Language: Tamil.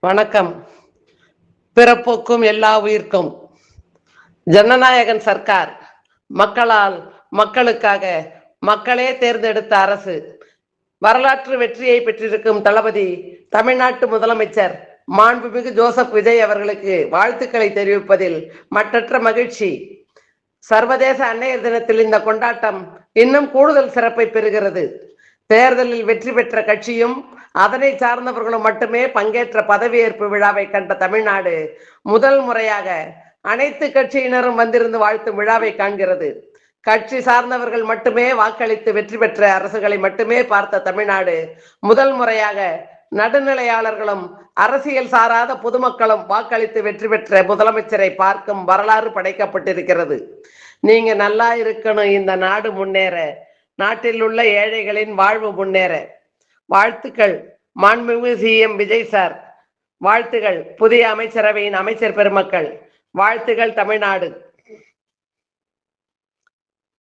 வணக்கம். பிறப்புக்கும் எல்லா உயிர்க்கும். ஜனநாயகன் சர்க்கார், மக்களால் மக்களுக்காக, மக்களே தேர்ந்தெடுத்த அரசு. வரலாற்று வெற்றியை பெற்றிருக்கும் தளபதி தமிழ்நாட்டு முதலமைச்சர் மாண்புமிகு ஜோசப் விஜய் அவர்களுக்கு வாழ்த்துக்களை தெரிவிப்பதில் மற்றற்ற மகிழ்ச்சி. சர்வதேச அன்னையர் தினத்தில் இந்த கொண்டாட்டம் இன்னும் கூடுதல் சிறப்பை பெறுகிறது. தேர்தலில் வெற்றி பெற்ற கட்சியும் அதனை சார்ந்தவர்களும் மட்டுமே பங்கேற்ற பதவியேற்பு விழாவை கண்ட தமிழ்நாடு முதல் முறையாக அனைத்து கட்சியினரும் வந்திருந்து வாழ்த்தும் விழாவை காண்கிறது. கட்சி சார்ந்தவர்கள் மட்டுமே வாக்களித்து வெற்றி பெற்ற அரசுகளை மட்டுமே பார்த்த தமிழ்நாடு முதல் முறையாக நடுநிலையாளர்களும் அரசியல் சாராத பொதுமக்களும் வாக்களித்து வெற்றி பெற்ற முதலமைச்சரை பார்க்கும் வரலாறு படைக்கப்பட்டிருக்கிறது. நீங்க நல்லா இருக்கணும், இந்த நாடு முன்னேற, நாட்டில் உள்ள ஏழைகளின் வாழ்வு முன்னேற. வாழ்த்துக்கள் மாண்புமிகு சிஎம் விஜய் சார். வாழ்த்துகள் புதிய அமைச்சரவையின் அமைச்சர் பெருமக்கள். வாழ்த்துகள் தமிழ்நாடு.